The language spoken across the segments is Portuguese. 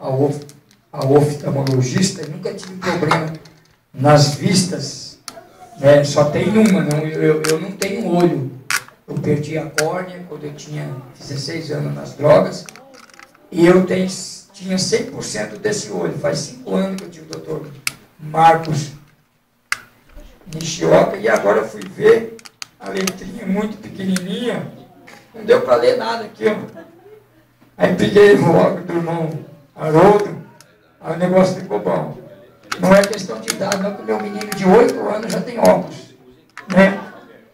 ao oftalmologista e nunca tive problema nas vistas, né? Só tem uma, não, eu não tenho olho. Eu perdi a córnea quando eu tinha 16 anos nas drogas e eu tinha 100% desse olho. Faz 5 anos que eu tive o doutor Marcos Nishioka e agora eu fui ver a letrinha muito pequenininha, não deu para ler nada aqui, ó. Aí peguei o óculos do irmão Haroldo, aí o negócio ficou bom. Não é questão de idade, não, que o meu menino de 8 anos já tem óculos, né?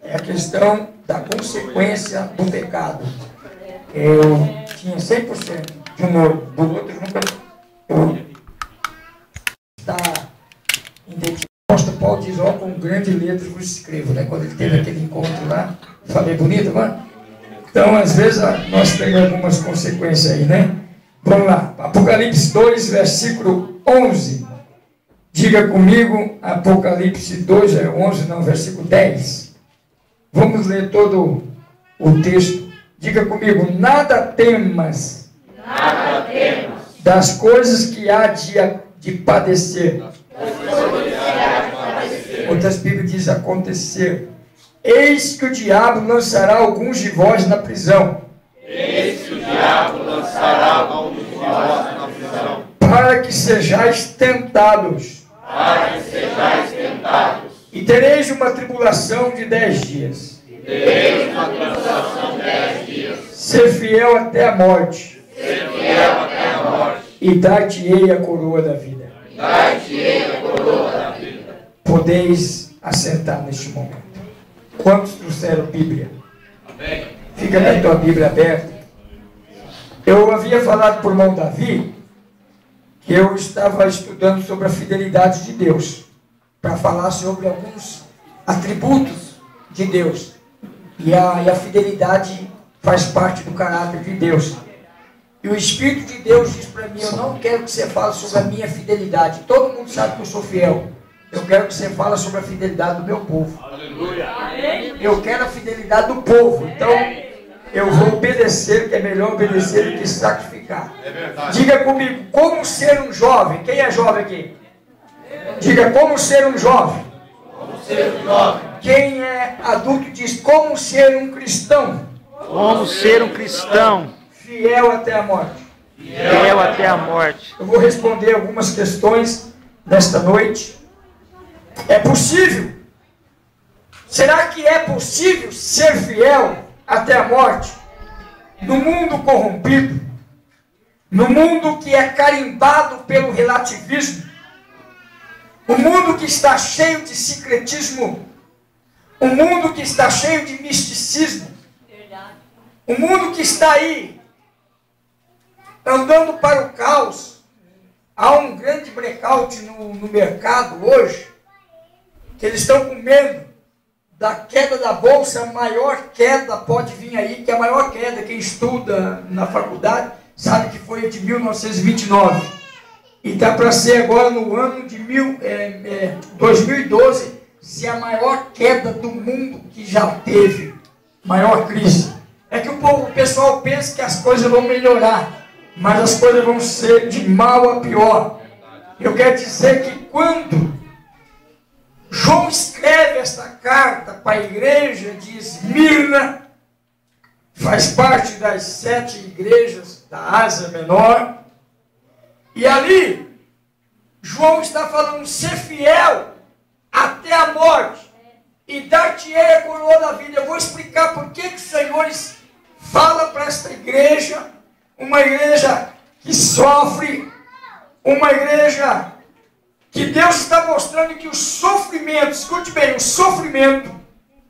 É a questão da consequência do pecado. Eu tinha 100% de um olho, do outro nunca. Está identificado. O apóstolo Paulo diz, ó, com grande letra vos escrevo, né? Quando ele teve aquele encontro lá, falei bonito, mano? Então, às vezes, nós temos algumas consequências aí, né? Vamos lá, Apocalipse 2, versículo 11. Diga comigo, Apocalipse 2, 11, não, versículo 10. Vamos ler todo o texto. Diga comigo, nada temas das coisas que há de padecer. Outras Bíblias dizem acontecer. Eis que o diabo lançará alguns de vós na prisão. Eis que o diabo lançará alguns de vós na prisão. Para que sejais tentados. Para que sejais tentados. E tereis uma tribulação de 10 dias. Tereis uma tribulação de 10 dias. Ser fiel até a morte. Ser fiel até a morte. E dar-te-ei a coroa da vida. Dar-te-ei a coroa da vida. Podeis assentar neste momento. Quantos trouxeram Bíblia? Amém. Fica com a tua Bíblia aberta. Eu havia falado para o irmão Davi que eu estava estudando sobre a fidelidade de Deus, para falar sobre alguns atributos de Deus. E a fidelidade faz parte do caráter de Deus. E o Espírito de Deus diz para mim, eu não quero que você fale sobre a minha fidelidade. Todo mundo sabe que eu sou fiel. Eu quero que você fale sobre a fidelidade do meu povo. Aleluia. Eu quero a fidelidade do povo. Então, eu vou obedecer, que é melhor obedecer do que sacrificar. É verdade. Diga comigo, como ser um jovem? Quem é jovem aqui? Diga, como ser um jovem? Como ser um jovem. Quem é adulto diz, como ser um cristão? Como ser um cristão Fiel até a morte. fiel até a morte. Eu vou responder algumas questões nesta noite. É possível? Será que é possível ser fiel até a morte? No mundo corrompido, no mundo que é carimbado pelo relativismo, um mundo que está cheio de secretismo, um mundo que está cheio de misticismo, um mundo que está aí andando para o caos. Há um grande blackout no mercado hoje, que eles estão com medo da queda da bolsa. A maior queda pode vir aí, que é a maior queda, quem estuda na faculdade sabe que foi de 1929. E está para ser agora no ano de 2012, se a maior queda do mundo que já teve, maior crise. É que o pessoal pensa que as coisas vão melhorar, mas as coisas vão ser de mal a pior. Eu quero dizer que quando João escreve esta carta para a igreja de Esmirna, faz parte das 7 igrejas da Ásia Menor, e ali João está falando, ser fiel até a morte e dar-te-ei a coroa da vida. Eu vou explicar por que o Senhor fala para esta igreja, uma igreja que sofre, uma igreja que Deus está mostrando que o sofrimento, escute bem, o sofrimento,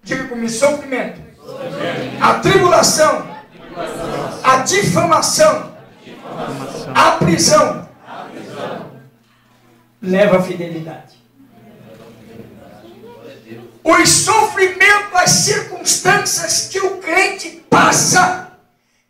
diga comigo, sofrimento, a tribulação, a difamação, a prisão, leva a fidelidade. Os sofrimentos, as circunstâncias que o crente passa,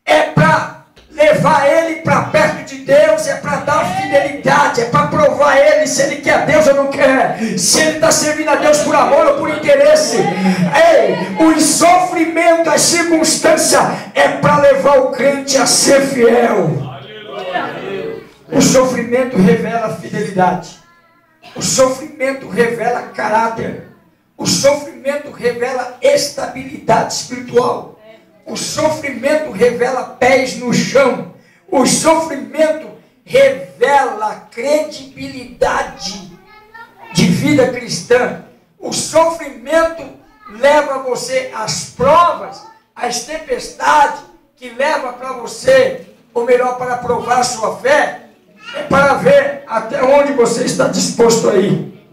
é para levar ele para perto de Deus, é para dar fidelidade, é para provar ele se ele quer Deus ou não quer, se ele está servindo a Deus por amor ou por interesse. Ei, os sofrimentos, as circunstâncias, é para levar o crente a ser fiel. O sofrimento revela fidelidade. O sofrimento revela caráter. O sofrimento revela estabilidade espiritual. O sofrimento revela pés no chão. O sofrimento revela credibilidade de vida cristã. O sofrimento leva você às provas, às tempestades, que leva para você, ou melhor, para provar sua fé, é para ver até onde você está disposto a ir.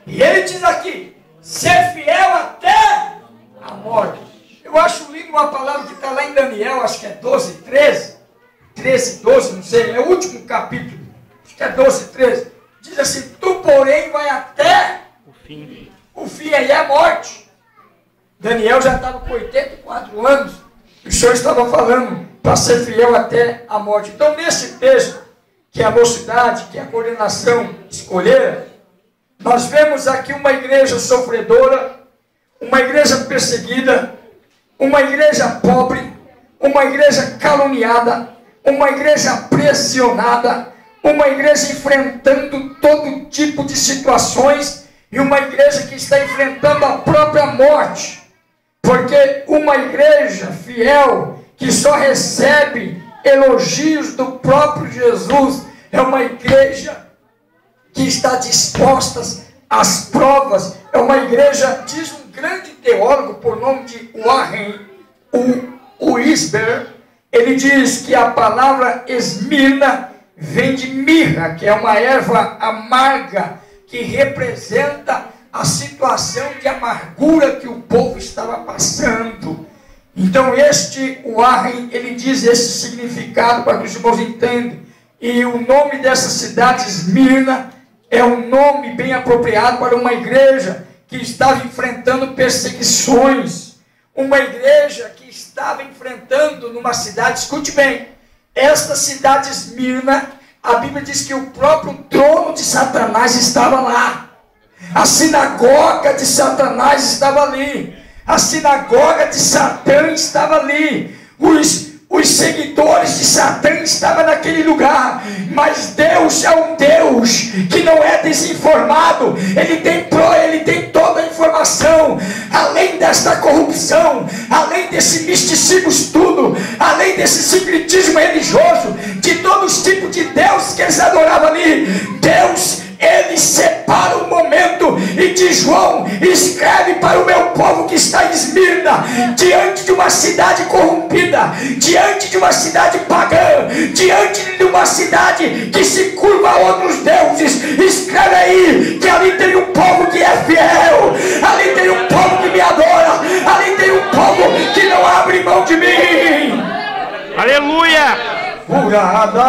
E ele diz aqui, ser fiel até a morte. Eu acho lindo uma palavra que está lá em Daniel, acho que é 12, 13, 12, não sei, é o último capítulo, acho que é 12, 13. Diz assim, tu porém vai até O fim. o fim aí é a morte. Daniel já estava com 84 anos, e o Senhor estava falando para ser fiel até a morte. Então, nesse texto, que a mocidade, que a coordenação escolheram, nós vemos aqui uma igreja sofredora, uma igreja perseguida, uma igreja pobre, uma igreja caluniada, uma igreja pressionada, uma igreja enfrentando todo tipo de situações e uma igreja que está enfrentando a própria morte. Porque uma igreja fiel, que só recebe elogios do próprio Jesus, é uma igreja que está disposta às provas, é uma igreja, diz um grande teólogo por nome de Warren Wiersbe, ele diz que a palavra Esmirna vem de mirra, que é uma erva amarga, que representa a situação de amargura que o povo estava passando. Então este Warren, ele diz esse significado para que os irmãos entendam. E o nome dessa cidade, Esmirna, é um nome bem apropriado para uma igreja que estava enfrentando perseguições. Uma igreja que estava enfrentando numa cidade, escute bem, esta cidade Esmirna, a Bíblia diz que o próprio trono de Satanás estava lá. A sinagoga de Satanás estava ali. A sinagoga de Satã estava ali. Os seguidores de Satã estavam naquele lugar. Mas Deus é um Deus que não é desinformado. Ele tem toda a informação. Além desta corrupção, além desse misticismo tudo, além desse secretismo religioso, de todos os tipos de Deus que eles adoravam ali, Deus, ele separa o momento e diz, João, escreve para o meu povo que está em Esmirna, diante de uma cidade corrompida, diante de uma cidade pagã, diante de uma cidade que se curva a outros deuses. Escreve aí que ali tem um povo que é fiel, ali tem um povo que me adora, ali tem um povo que não abre mão de mim. Aleluia! Glória a Deus!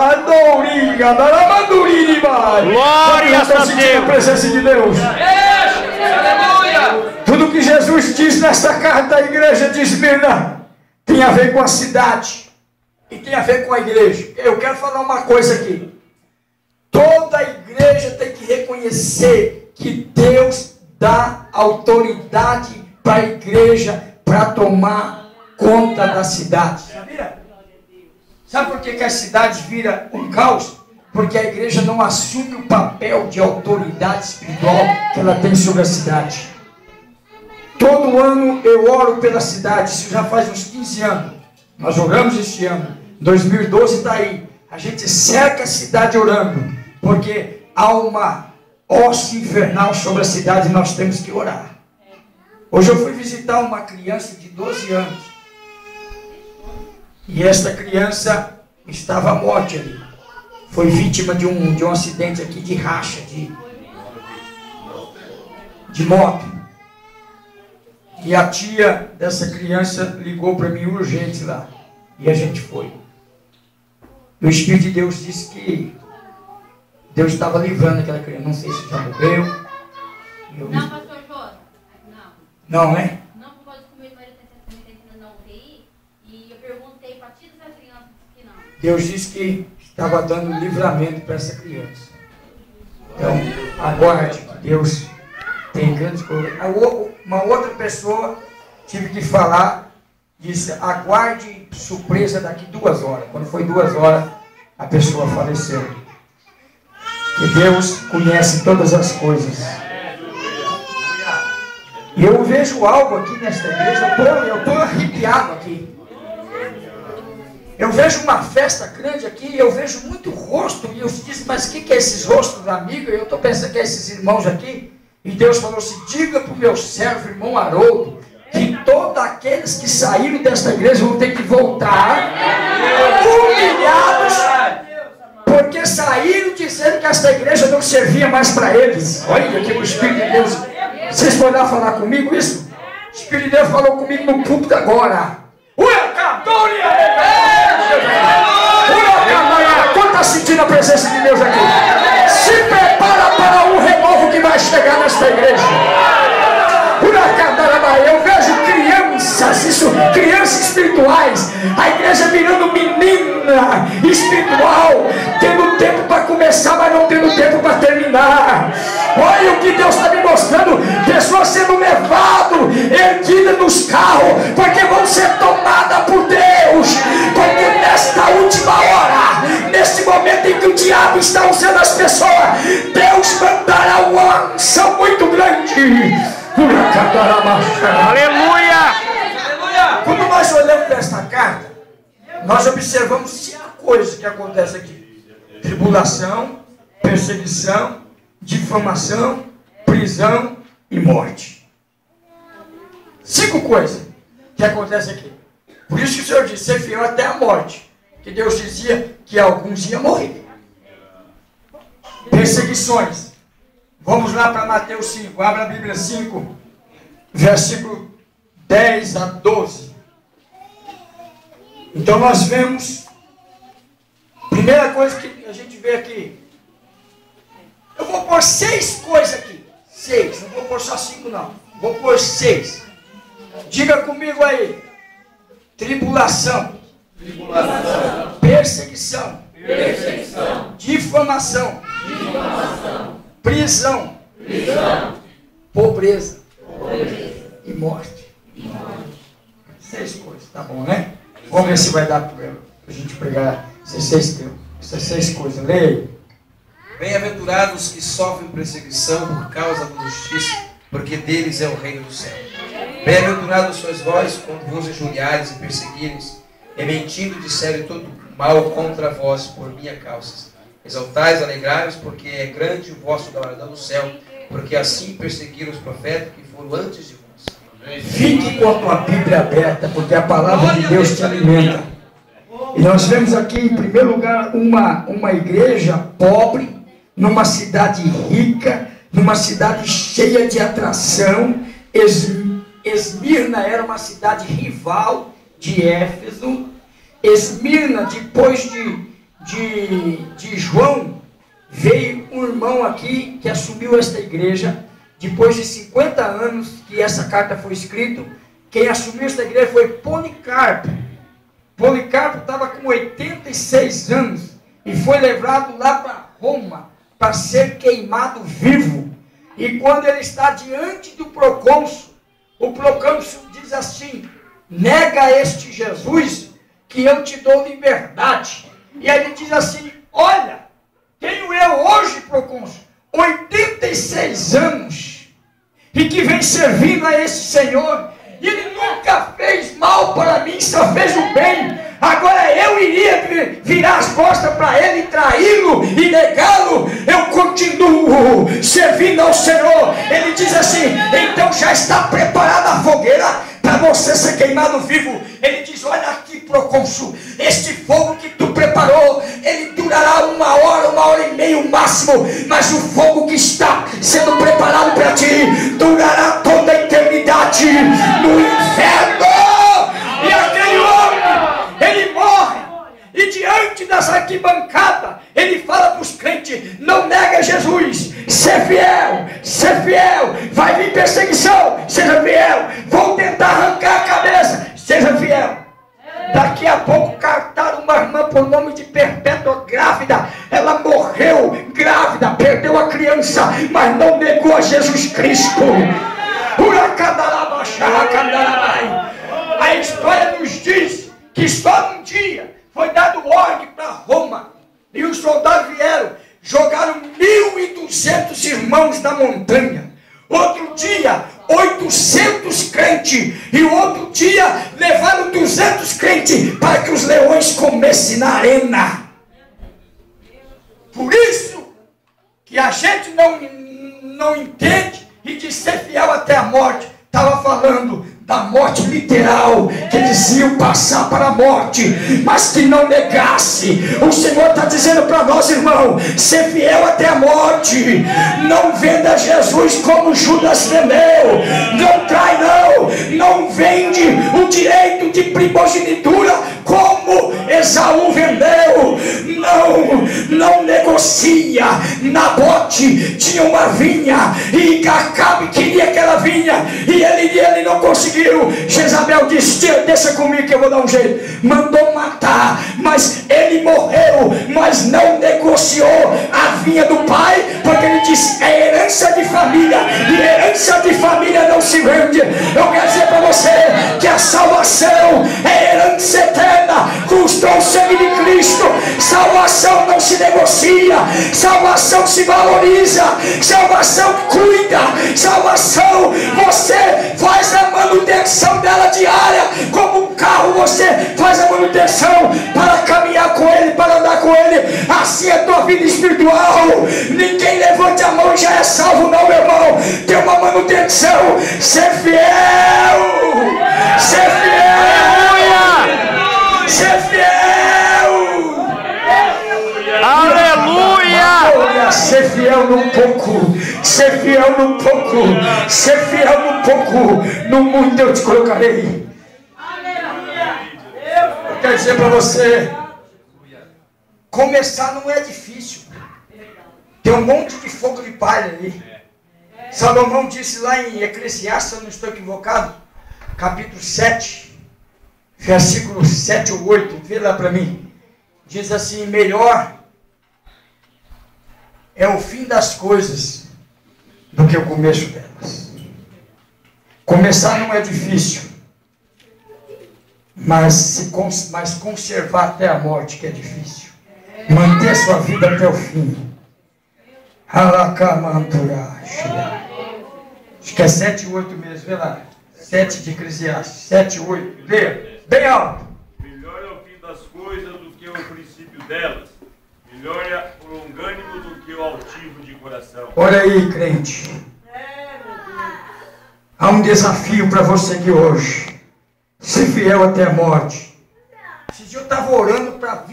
A presença de Deus. Tudo que Jesus diz nesta carta à igreja de Esmirna tem a ver com a cidade e tem a ver com a igreja. Eu quero falar uma coisa aqui. Toda a igreja tem que reconhecer que Deus dá autoridade para a igreja para tomar conta da cidade. Sabia? Sabe por que a cidade vira um caos? Porque a igreja não assume o papel de autoridade espiritual que ela tem sobre a cidade. Todo ano eu oro pela cidade, isso já faz uns 15 anos. Nós oramos este ano, 2012 está aí. A gente cerca a cidade orando, porque há uma hoste infernal sobre a cidade e nós temos que orar. Hoje eu fui visitar uma criança de 12 anos. E esta criança estava à morte ali. Foi vítima de um acidente aqui de racha, de moto. E a tia dessa criança ligou para mim urgente lá. E a gente foi. E o Espírito de Deus disse que Deus estava livrando aquela criança. Não sei se já morreu. Não, pastor Jô. Não, né? Não, por causa que o meu marido também está na UTI. E eu perguntei para a tia dessa criança, disse que não. Deus disse que estava dando livramento para essa criança. Então, aguarde que Deus tem grandes coisas. Uma outra pessoa tive que falar, disse, aguarde surpresa daqui 2 horas. Quando foi 2 horas, a pessoa faleceu. E Deus conhece todas as coisas. E eu vejo algo aqui nesta igreja, eu estou arrepiado aqui. Eu vejo uma festa grande aqui, eu vejo muito rosto, e eu disse, mas o que é esses rostos, amigo? E eu estou pensando que é esses irmãos aqui. E Deus falou assim, diga para o meu servo, irmão Haroldo, que todos aqueles que saíram desta igreja vão ter que voltar humilhados, porque saíram dizendo que esta igreja não servia mais para eles. Olha aqui o Espírito de Deus. Vocês podem falar comigo isso? O Espírito de Deus falou comigo no púlpito agora. Quem está sentindo a presença de Deus aqui? Se prepara para um renovo que vai chegar nesta igreja. Eu vejo crianças espirituais, a igreja virando menina espiritual, tendo tempo para começar, mas não tendo tempo para terminar. Olha o que Deus está me mostrando, pessoas sendo levadas, erguidas nos carros, porque vão ser tomadas por Deus, porque nesta última hora, neste momento em que o diabo está usando as pessoas, Deus mandará uma unção muito grande. Aleluia! Quando nós olhamos para esta carta, nós observamos 5 coisas que acontecem aqui: tribulação, perseguição, difamação, prisão e morte. 5 coisas que acontecem aqui. Por isso que o Senhor disse, ser fiel até a morte, que Deus dizia que alguns iam morrer. Perseguições. Vamos lá para Mateus 5, abra a Bíblia 5, versículo 10 a 12. Então nós vemos, primeira coisa que a gente vê aqui, eu vou pôr 6 coisas aqui, 6, não vou pôr só 5 não, vou pôr 6. Diga comigo aí: tribulação, perseguição, difamação, prisão, pobreza e morte. 6 coisas, tá bom, né? Vamos ver se vai dar para a gente pregar essas 6 coisas. Leia aí. Bem-aventurados que sofrem perseguição por causa da justiça, porque deles é o reino do céu. Bem-aventurados sois vós quando vos injuriares e perseguires, e mentindo disserem todo mal contra vós por minha causa. Exaltais, alegrai-vos, porque é grande o vosso galardão no céu, porque assim perseguiram os profetas que foram antes de vós. Fique com a tua Bíblia aberta, porque a palavra de Deus te alimenta. E nós vemos aqui, em primeiro lugar, uma igreja pobre, numa cidade rica, numa cidade cheia de atração. Esmirna era uma cidade rival de Éfeso. Esmirna, depois de João, veio um irmão aqui que assumiu esta igreja. Depois de 50 anos que essa carta foi escrita, quem assumiu esta igreja foi Policarpo. Policarpo estava com 86 anos e foi levado lá para Roma para ser queimado vivo. E quando ele está diante do procônsul, o procônsul diz assim: nega este Jesus que eu te dou liberdade. E aí ele diz assim: olha, tenho eu hoje, procônsul, 86 anos, e que vem servindo a esse Senhor, e ele nunca fez mal para mim, só fez o bem. Agora eu iria virar as costas para ele, traí-lo e negá-lo? Eu continuo servindo ao Senhor. Ele diz assim: então já está preparada a fogueira para você ser queimado vivo. Ele diz: olha aqui, procônsul, este fogo que tu preparou, ele durará 1 hora, 1h30 o máximo, mas o fogo que está sendo preparado para ti durará toda a eternidade no inferno. E aquele homem, ele morre, e diante das arquibancadas, ele fala para os crentes: não nega Jesus, ser fiel, vai vir perseguição, seja fiel, vão tentar arrancar a cabeça, seja fiel. Daqui a pouco captaram uma irmã por nome de Perpétua grávida. Ela morreu grávida, perdeu a criança, mas não negou a Jesus Cristo. A história nos diz que só num dia foi dado ordem para Roma, e os soldados vieram, jogaram 1000 200 irmãos da montanha. Outro dia, 800 crentes. E outro dia, levaram 200 crentes para que os leões comessem na arena. Por isso que a gente não entende e de ser fiel até a morte. Estava falando da morte literal, que eles iam passar para a morte, mas que não negasse. O Senhor está dizendo para nós, irmão, ser fiel até a morte. Não venda Jesus como Judas vendeu. Não trai, não vende o direito de primogenitura como Esaú vendeu. Não negocia. Nabote tinha uma vinha e Acabe queria aquela vinha e ele não conseguiu. Jezabel disse: deixa comigo que eu vou dar um jeito. Mandou matar, mas ele morreu, mas não negociou a vinha do pai, porque ele disse: é herança de família, e herança de família não se vende. Eu quero dizer para você que a salvação é herança eterna, custou o sangue de Cristo. Salvação não se negocia, salvação se valoriza, salvação cuida, salvação você faz a manutenção dela diária, como um carro você faz a manutenção para caminhar com ele, para andar com ele. Assim é a tua vida espiritual. Ninguém levante a mão e já é salvo, não, meu irmão. Tem uma manutenção. Ser fiel, ser fiel, ser fiel. Aleluia! Ser fiel num pouco, ser fiel num pouco, ser fiel num pouco, no muito eu te colocarei. Eu quero dizer para você, começar não é difícil. Tem um monte de fogo de palha ali. Salomão disse lá em Eclesiastes, se eu não estou equivocado, capítulo 7, versículos 7 ou 8, vê lá para mim. Diz assim: melhor é o fim das coisas do que o começo delas. Começar não é difícil, mas conservar até a morte que é difícil. Manter sua vida até o fim. Acho que é 7 e 8 mesmo, vê lá. 7 de Eclesiastes, 7 e 8, vê, bem alto. Melhor é o fim das coisas do que o princípio delas. Melhor é o longânimo do que o altivo de coração. Olha aí, crente. Há um desafio para você aqui hoje. Ser fiel até a morte. Esse dia eu estava orando para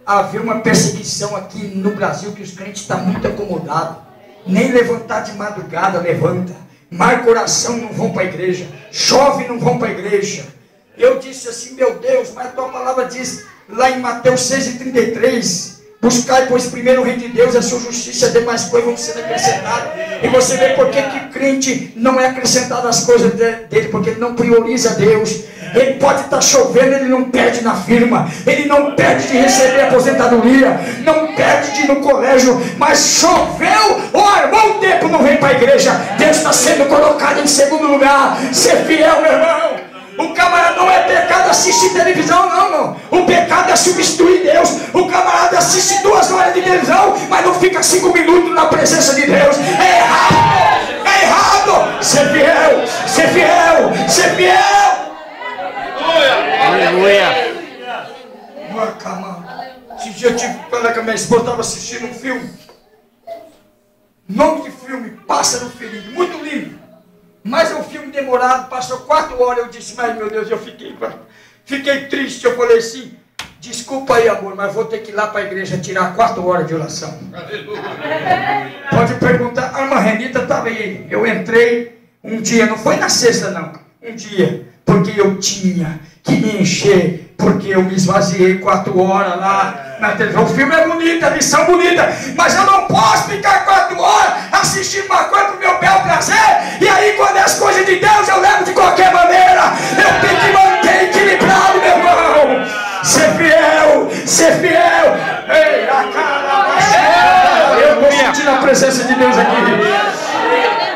haver uma perseguição aqui no Brasil, que os crentes estão muito acomodados. Nem levantar de madrugada levanta. Marca oração, não vão para a igreja. Chove, não vão para a igreja. Eu disse assim: meu Deus, mas a tua palavra diz lá em Mateus 6,33: buscai, pois, primeiro o reino de Deus, a sua justiça, as demais coisas vão ser acrescentadas. E você vê por que o crente não é acrescentado as coisas dele, porque ele não prioriza Deus. Ele pode estar chovendo, ele não perde na firma, ele não perde de receber aposentadoria, não perde de ir no colégio, mas choveu, armou o tempo, não vem para a igreja. Deus está sendo colocado em segundo lugar. Ser fiel, meu irmão. O camarada não é pecado assistir televisão, não. O pecado é substituir Deus. O camarada assiste 2 horas de televisão, mas não fica 5 minutos na presença de Deus. É errado, é errado. Ser fiel, ser fiel, ser fiel. Aleluia! Esse dia eu tive que falar com a minha esposa, estava assistindo um filme. Nome de filme: Pássaro Ferido. Muito lindo. Mas é um filme demorado, passou 4 horas. Eu disse: mas meu Deus, eu fiquei triste. Eu falei assim: desculpa aí, amor, mas vou ter que ir lá para a igreja tirar 4 horas de oração. Pode perguntar, a irmã Renita estava aí. Eu entrei um dia, não foi na sexta não, um dia, porque eu tinha que me encher, porque eu me esvaziei 4 horas lá na televisão. O filme é bonito, a lição bonita, mas eu não posso ficar 4 horas assistindo uma coisa para o meu bel prazer, e aí quando é as coisas de Deus eu levo de qualquer maneira. Eu tenho que manter equilibrado, meu irmão. Ser fiel, ser fiel. Ei, a cara, eu estou sentindo a presença de Deus aqui.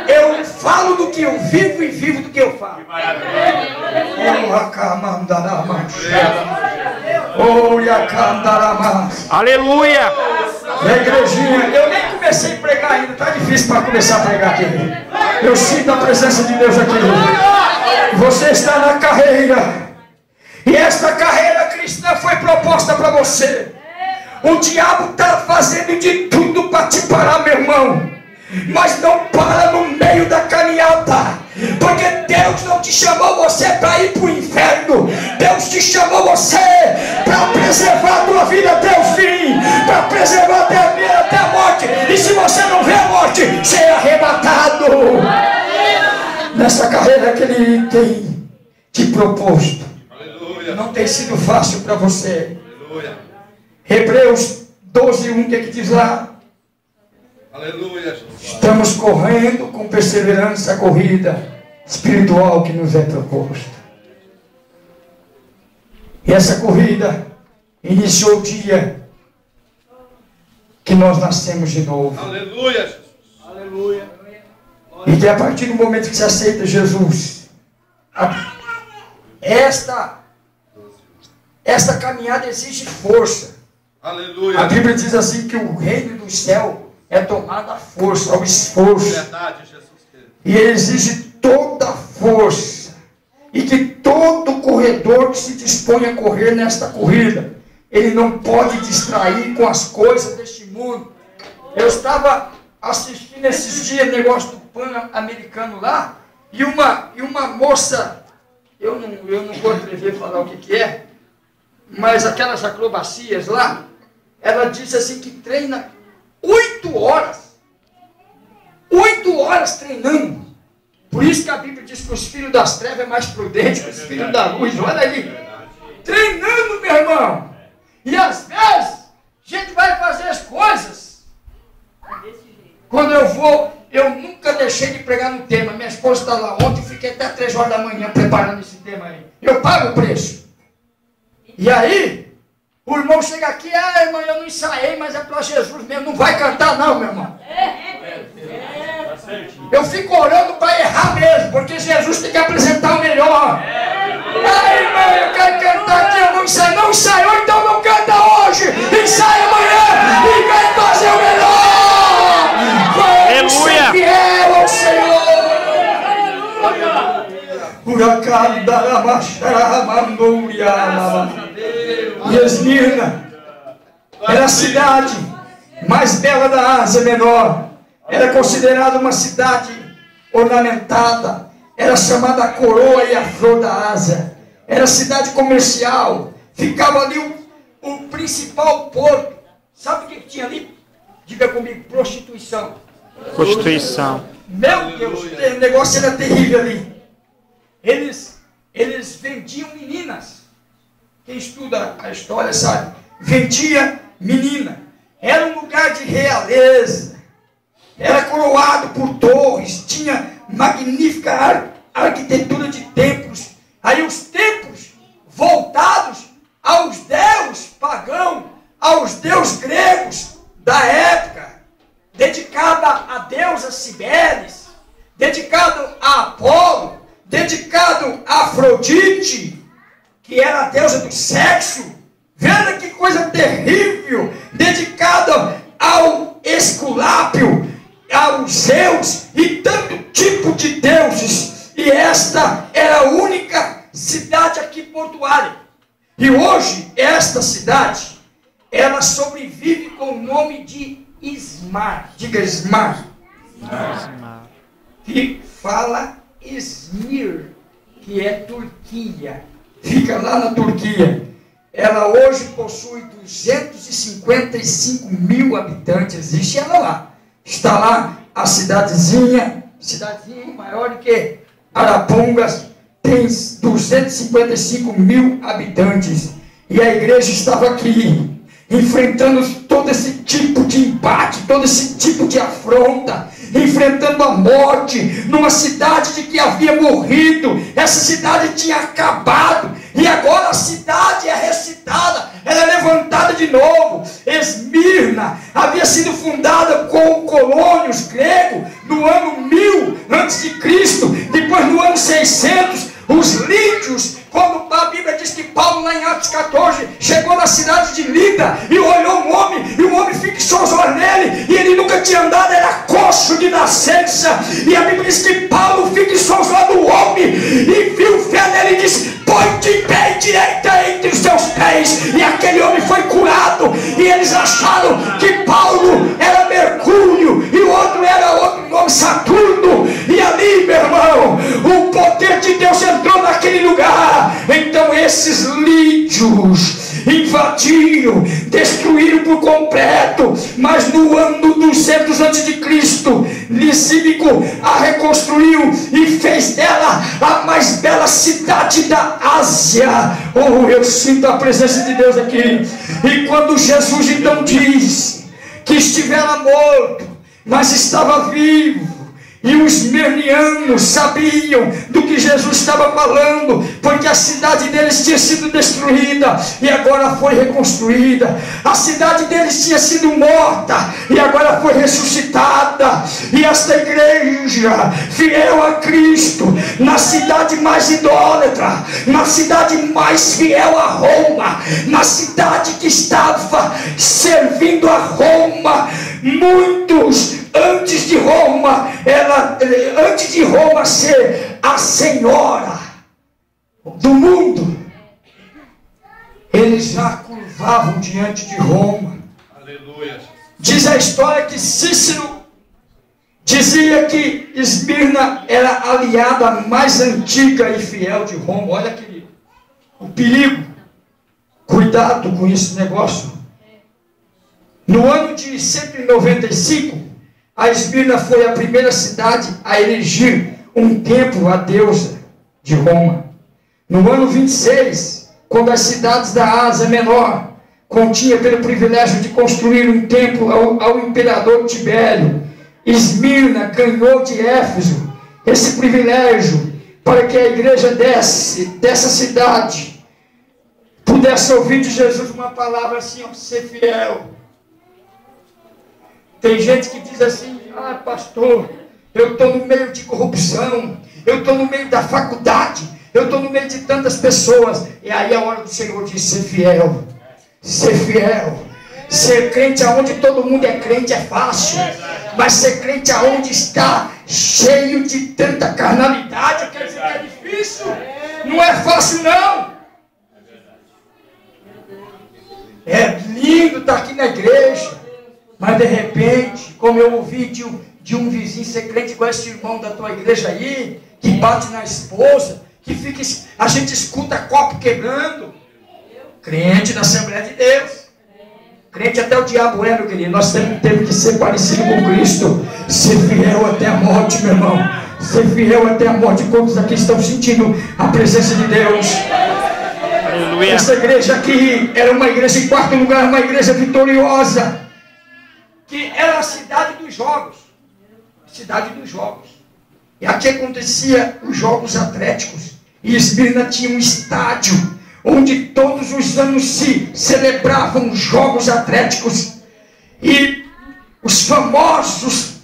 Eu falo do que eu vivo e vivo do que eu falo. Aleluia! A igrejinha, eu nem comecei a pregar ainda, está difícil para começar a pregar aqui. Eu sinto a presença de Deus aqui. Você está na carreira. E esta carreira cristã foi proposta para você. O diabo está fazendo de tudo para te parar, meu irmão. Mas não para no meio da caminhada. Porque Deus não te chamou você para ir para o inferno. Deus te chamou você para preservar a tua vida até o fim. Para preservar até a morte. E se você não vê a morte, ser arrebatado. Nessa carreira que Ele tem te proposto. Não tem sido fácil para você. Hebreus 12:1, que diz lá? Aleluia. Estamos correndo com perseverança a corrida espiritual que nos é proposta. E essa corrida iniciou o dia que nós nascemos de novo. Aleluia, Jesus. Aleluia. E que a partir do momento que você aceita Jesus, esta caminhada exige força. Aleluia. A Bíblia diz assim que o reino do céu é tomado à força, ao esforço. Verdade, Jesus. E ele exige toda a força. E que todo corredor que se dispõe a correr nesta corrida, ele não pode distrair com as coisas deste mundo. Eu estava assistindo esses dias negócio do Pan-Americano lá, e uma moça, eu não vou atrever a falar o que é, mas aquelas acrobacias lá, ela disse assim que treina 8 horas. 8 horas treinando. Por isso que a Bíblia diz que os filhos das trevas é mais prudente que os filhos da luz. Olha ali. Treinando, meu irmão. E às vezes, a gente vai fazer as coisas. Quando eu vou, eu nunca deixei de pregar no tema. Minha esposa está lá ontem, fiquei até 3 horas da manhã preparando esse tema aí. Eu pago o preço. E aí, o irmão chega aqui, irmão, eu não ensaiei, mas é para Jesus mesmo. Não vai cantar não, meu irmão. Eu fico orando para errar mesmo, porque Jesus tem que apresentar o melhor. Irmão, eu quero cantar aqui, eu não ensaio. Não ensaiou, então não canta hoje. Ensaia amanhã e vai fazer o melhor. Vamos ser fiel ao Senhor. E Esmirna era a cidade mais bela da Ásia Menor. Era considerada uma cidade ornamentada. Era chamada a coroa e a flor da Ásia. Era cidade comercial. Ficava ali o principal porto. Sabe o que tinha ali? Diga comigo, prostituição. Prostituição. Meu Deus, o negócio era terrível ali. Eles vendiam meninas. Quem estuda a história sabe. Vendia menina. Era um lugar de realeza. Era coroado por torres. Tinha magnífica arquitetura de templos. Aí os templos voltados aos deuses pagãos, aos deuses gregos da época. Dedicada a deusa Cibeles. Dedicado a Apolo. Dedicado a Afrodite, que era a deusa do sexo. Veja que coisa terrível. Dedicado ao Esculápio, aos Zeus e tanto tipo de deuses. E esta era a única cidade aqui portuária. E hoje, esta cidade, ela sobrevive com o nome de Izmar. Diga Izmar. Que fala Izmir, que é Turquia. Fica lá na Turquia. Ela hoje possui 255 mil habitantes. Existe ela lá. Está lá a cidadezinha maior do que Arapongas. Tem 255 mil habitantes. E a igreja estava aqui, enfrentando todo esse tipo de embate, todo esse tipo de afronta, enfrentando a morte, numa cidade de que havia morrido. Essa cidade tinha acabado, e agora a cidade é ressuscitada, ela é levantada de novo. Esmirna havia sido fundada com colônios gregos no ano 1000 a.C., depois no ano 600, os lídios, quando a Bíblia diz que Paulo, lá em Atos 14, chegou na cidade de Lida e olhou um homem, e o homem fixou os olhos nele, e ele nunca nunca tinha andado, era coxo de nascença. E a Bíblia diz que Paulo fixou os olhos do homem e viu fé nele e disse: põe-te em pé direita entre os teus pés. E aquele homem foi curado. E eles acharam que Paulo era Mercúrio e o outro era outro nome, Saturno. E ali, meu irmão, o poder de Deus entrou naquele lugar. Então esses lídios invadiram, destruíram por completo. Mas no ano 200 a.C., Lisímaco a reconstruiu e fez dela a mais bela cidade da Ásia. Oh, eu sinto a presença de Deus aqui. E quando Jesus então diz que estivera morto, mas estava vivo, e os esmirnianos sabiam do que Jesus estava falando, porque a cidade deles tinha sido destruída e agora foi reconstruída. A cidade deles tinha sido morta e agora foi ressuscitada. E esta igreja, fiel a Cristo, na cidade mais idólatra, na cidade mais fiel a Roma, na cidade que estava servindo a Roma, muitos antes de Roma ser a senhora do mundo, eles já curvavam diante de Roma. Aleluia. Diz a história que Cícero dizia que Esmirna era a aliada mais antiga e fiel de Roma. Olha, querido, o perigo. Cuidado com esse negócio. No ano de 195, a Esmirna foi a primeira cidade a erigir um templo à deusa de Roma. No ano 26, quando as cidades da Ásia Menor continha pelo privilégio de construir um templo ao imperador Tibério, Esmirna ganhou de Éfeso esse privilégio para que a igreja dessa cidade pudesse ouvir de Jesus uma palavra assim: ó, ser fiel. Tem gente que diz assim: ah, pastor, eu estou no meio de corrupção, eu estou no meio da faculdade, eu estou no meio de tantas pessoas. E aí a hora do Senhor diz: ser fiel, ser fiel. Ser crente aonde todo mundo é crente é fácil, mas ser crente aonde está cheio de tanta carnalidade, quer dizer que é difícil. Não é fácil, não. É lindo estar aqui na igreja, mas de repente, como eu ouvi de um vizinho ser crente igual esse irmão da tua igreja aí, que bate na esposa, que fica, a gente escuta copo quebrando. Crente da Assembleia de Deus. Crente até o diabo é, meu querido. Nós temos que ser parecido com Cristo. Ser fiel até a morte, meu irmão. Ser fiel até a morte. Quantos aqui estão sentindo a presença de Deus? Aleluia. Essa igreja aqui era uma igreja, em quarto lugar, uma igreja vitoriosa, que era a cidade dos jogos. Cidade dos jogos. E aqui acontecia os jogos atléticos. E Esmirna tinha um estádio onde todos os anos se celebravam jogos atléticos. E os famosos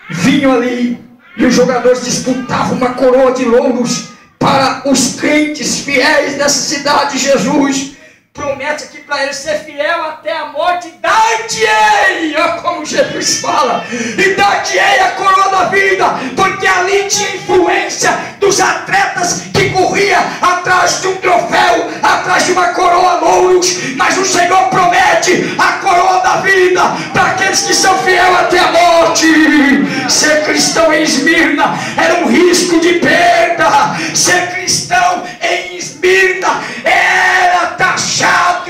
vinham ali. E os jogadores disputavam uma coroa de louros para os crentes fiéis dessa cidade. Jesus promete aqui para eles: ser fiel até a morte, dar-te-ei, olha como Jesus fala, e dar-te-ei a coroa da vida, porque ali tinha influência dos atletas que corria atrás de um troféu, atrás de uma coroa louros. Mas o Senhor promete a coroa da vida para aqueles que são fiel até a morte. Ser cristão em Esmirna era um risco de perda. Ser cristão em Esmirna era taxado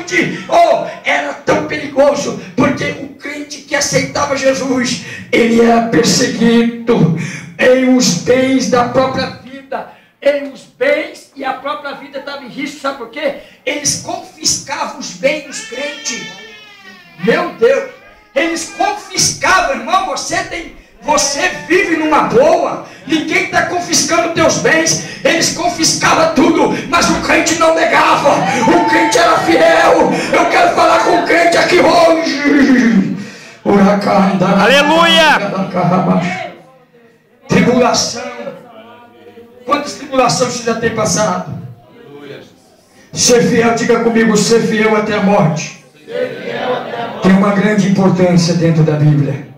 era tão perigoso, porque o crente que aceitava Jesus, ele era perseguido em os bens da própria vida, em os bens, e a própria vida estava em risco. Sabe por quê? Eles confiscavam os bens dos crentes. Meu Deus, eles confiscavam, irmão. Você vive numa boa, ninguém está confiscando teus bens. Eles confiscavam tudo, mas o crente não negava. O crente era fiel. Eu quero falar com o crente aqui hoje. Aleluia! Tribulação. Quantas tribulações você já tem passado? Ser fiel, diga comigo: ser fiel até a morte. Tem uma grande importância dentro da Bíblia.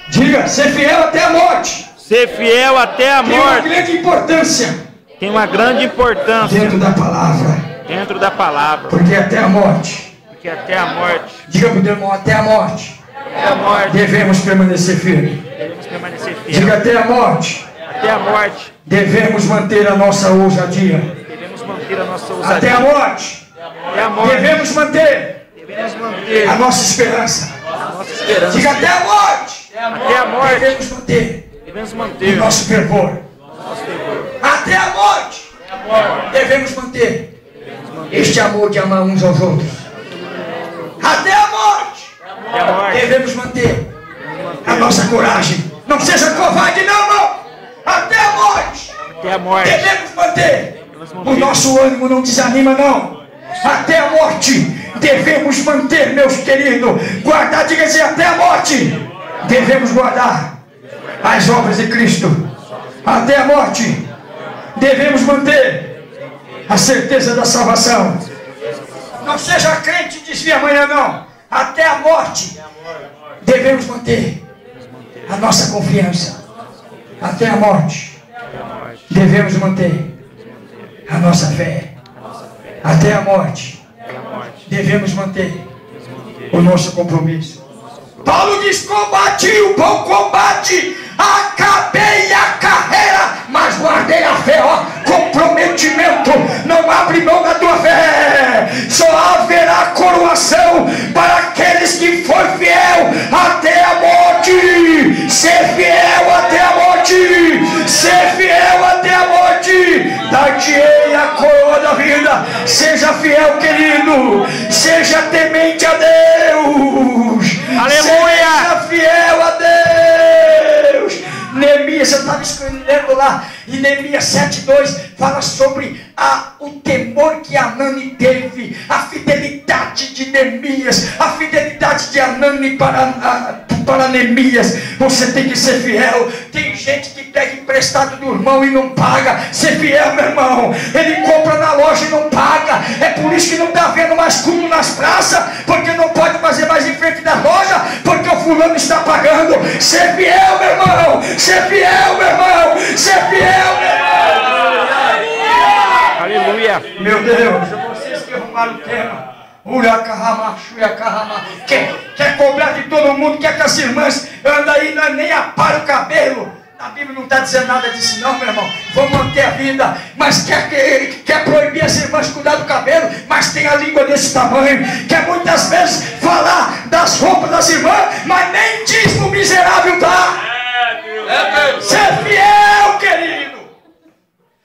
Diga, ser fiel até a morte. Ser fiel até a Tem uma morte. grande importância Tem uma grande importância dentro da palavra. dentro da palavra. Porque até a morte. Porque até a morte. Diga para o irmão, até a morte. Até a morte. Devemos permanecer firmes. Devemos permanecer fiéis. Diga até a morte. Até a morte. Devemos manter a nossa ousadia. Devemos manter a nossa Até a ousadia. morte. Até a morte. Devemos manter Devemos manter a nossa esperança. a nossa esperança. Diga até a morte. Até a morte. Devemos manter Devemos o manter nosso fervor. nosso fervor. Até a morte. Devemos manter este amor de amar uns aos outros. Até a morte. Até a morte. Devemos manter a nossa coragem. Não seja covarde, não, irmão. Até a morte. Até a morte. Devemos manter o nosso ânimo, não desanima, não. Até a morte. Devemos manter, meus queridos. Guardar, diga assim, até a morte. Devemos guardar as obras de Cristo. Até a morte. Devemos manter a certeza da salvação. Não seja crente e desvia amanhã, não. Até a morte. Devemos manter a nossa confiança. Até a morte. Devemos manter a nossa fé. Até a morte. Devemos manter o nosso compromisso. Paulo diz, combati o bom combate, acabei a carreira, mas guardei a fé, ó, comprometimento, não abre mão da tua fé, só haverá coroação para aqueles que for fiel até a morte, ser fiel até a morte, ser fiel até a morte, dar-te-ei a coroa da vida, seja fiel, querido, seja temente a Deus. Aleluia! Seja fiel a Deus. Neemias, eu estava escrevendo lá, e Neemias 7:2 fala sobre o temor que Anani teve, a fidelidade de Neemias, a fidelidade de Anani para Neemias. Você tem que ser fiel. Tem gente que pega emprestado do irmão e não paga. Ser fiel, meu irmão. Ele compra na loja e não paga. É por isso que não está havendo mais culto nas praças, porque não pode fazer mais em frente da loja, porque o fulano está pagando. Ser fiel, meu irmão. Ser fiel, meu irmão. Ser fiel, meu irmão. Aleluia. Meu Deus, vocês que arrumaram o tema. Quer cobrar de todo mundo, quer que as irmãs andem aí, nem aparam o cabelo. A Bíblia não está dizendo nada disso não, meu irmão. Vamos manter a vida. Mas quer proibir as irmãs de cuidar do cabelo, mas tem a língua desse tamanho. Quer muitas vezes falar das roupas das irmãs, mas nem dízimo miserável dá. Ser fiel, querido.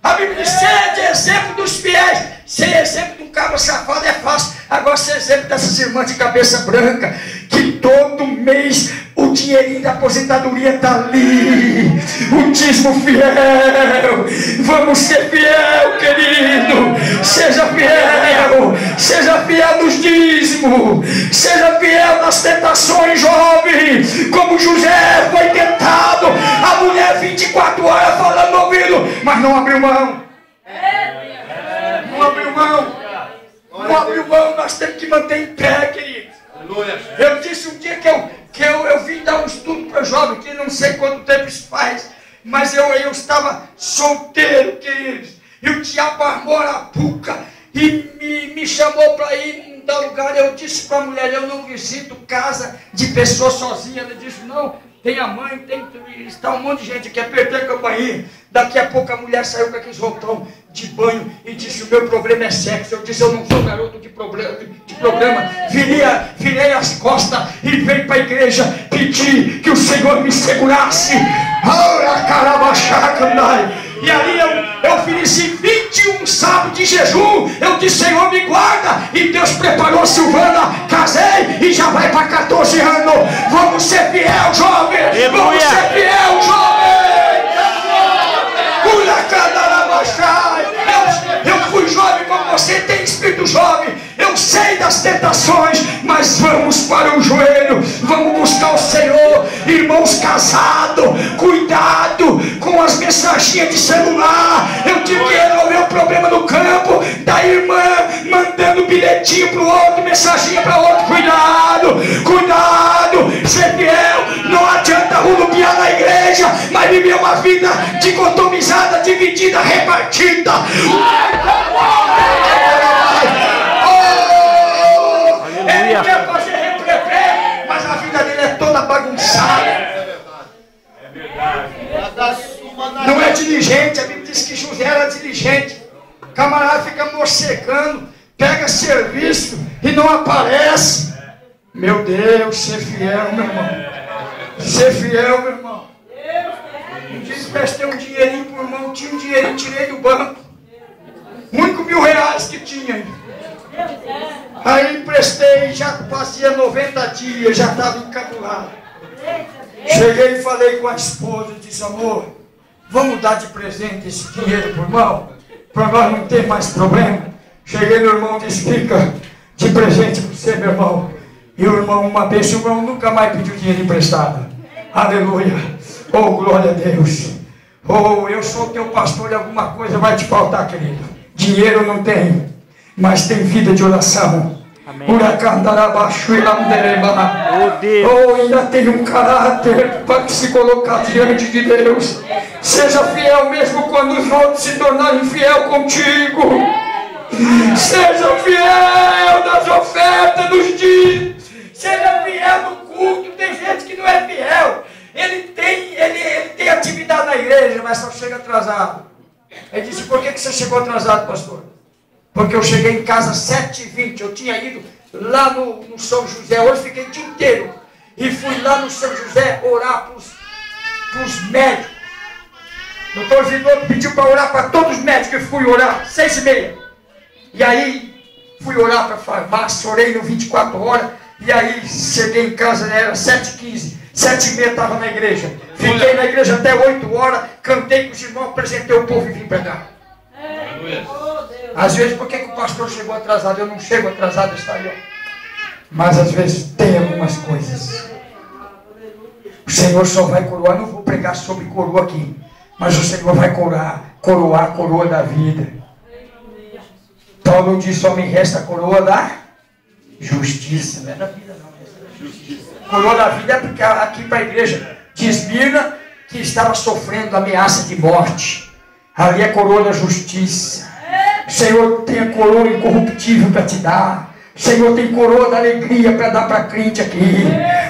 A Bíblia diz, ser exemplo dos fiéis. Ser exemplo de um cabra safado é fácil. Agora ser exemplo dessas irmãs de cabeça branca, que todo mês o dinheirinho da aposentadoria está ali. O dízimo fiel. Vamos ser fiel, querido. Seja fiel. Seja fiel nos dízimos. Seja fiel nas tentações, jovem. Como José foi tentado. A mulher 24 horas falando no ouvido, mas não abriu mão. Não abriu mão. Não abriu mão. Nós temos que manter em pé, querido. Eu disse um dia que eu vim dar um estudo para jovem, que não sei quanto tempo isso faz, mas eu estava solteiro, queridos, e o diabo armou a arapuca e me chamou para ir em tal lugar. Eu disse para a mulher, eu não visito casa de pessoa sozinha. Ela disse, não, tem a mãe, está um monte de gente aqui, apertei a campainha. Daqui a pouco a mulher saiu com aqueles roupão de banho e disse, o meu problema é sexo. Eu disse, eu não sou garoto de problema. Virei as costas e veio para a igreja pedir que o Senhor me segurasse. E ali eu ofereci 21 sábados de jejum. Eu disse, Senhor, me guarda. E Deus preparou Silvana, casei e já vai para 14 anos. Vamos ser fiel, jovem. Vamos ser fiel, jovem. Eu fui jovem como você, tem espírito jovem. Eu sei das tentações, mas vamos para o joelho, vamos buscar o Senhor. Irmãos casados, cuidado com as mensaginhas de celular. Eu tive que resolver o problema no campo da irmã mandando bilhetinho para o outro, mensaginha para outro. Cuidado, cuidado, ser fiel. Não adianta arrumar mas viver uma vida dicotomizada, dividida, repartida. Ele quer fazer reprever, mas a vida dele é toda bagunçada. É verdade. Não é diligente. A Bíblia diz que José era diligente. O camarada fica mocegando, pega serviço e não aparece. Meu Deus, ser fiel, meu irmão. Ser fiel, meu irmão. Um dia emprestei um dinheirinho pro irmão, tinha um dinheirinho, tirei do banco. O único R$1.000 que tinha. Aí emprestei, já fazia 90 dias, já estava encabulado. Cheguei e falei com a esposa, disse, amor, vamos dar de presente esse dinheiro pro irmão, para nós não ter mais problema. Cheguei no irmão e disse, fica de presente para você, meu irmão. E o irmão, uma vez, o irmão nunca mais pediu dinheiro emprestado. Aleluia. Oh, glória a Deus. Oh, eu sou teu pastor e alguma coisa vai te faltar, querido. Dinheiro não tem, mas tem vida de oração. Amém. Oh, ainda tem um caráter para se colocar diante de Deus. Seja fiel mesmo quando os outros se tornarem fiel contigo. Seja fiel nas ofertas, nos dias. Seja fiel no culto. Tem gente que não é fiel. Ele tem atividade na igreja, mas só chega atrasado. Ele disse, por que você chegou atrasado, pastor? Porque eu cheguei em casa às 7h20. Eu tinha ido lá no São José. Hoje fiquei o dia inteiro. E fui lá no São José orar para os médicos. O doutor Vidor pediu para orar para todos os médicos. Eu fui orar 6h30. E aí fui orar para a farmácia. Orei no 24 horas. E aí cheguei em casa, era 7h15. 7h30 estava na igreja. Fiquei na igreja até 8 horas. Cantei com os irmãos, apresentei o povo e vim pregar. Às vezes, por que o pastor chegou atrasado? Eu não chego atrasado, está aí, ó. Mas às vezes tem algumas coisas. O Senhor só vai coroar. Não vou pregar sobre coroa aqui, mas o Senhor vai coroar a coroa da vida. Paulo diz, só me resta a coroa da justiça. Não é da vida, não. Coroa da vida é porque aqui para a igreja de Esmirna, que estava sofrendo ameaça de morte. Ali é coroa da justiça. O Senhor tem a coroa incorruptível para te dar. O Senhor tem coroa da alegria para dar para crente aqui.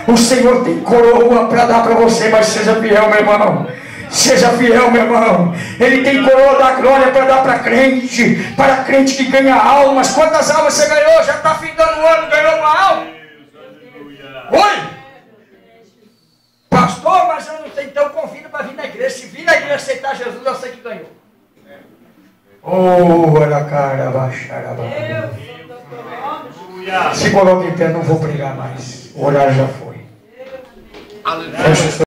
O Senhor tem coroa para dar para você, mas seja fiel, meu irmão. Seja fiel, meu irmão. Ele tem coroa da glória para dar para crente que ganha almas. Quantas almas você ganhou? Já está findando o ano, ganhou uma alma? Oi? Pastor, mas eu não sei, então convido para vir na igreja. Se vir na igreja aceitar Jesus, eu sei que ganhou. Oh, se coloque em pé, não vou pregar mais. O horário já foi. Fecha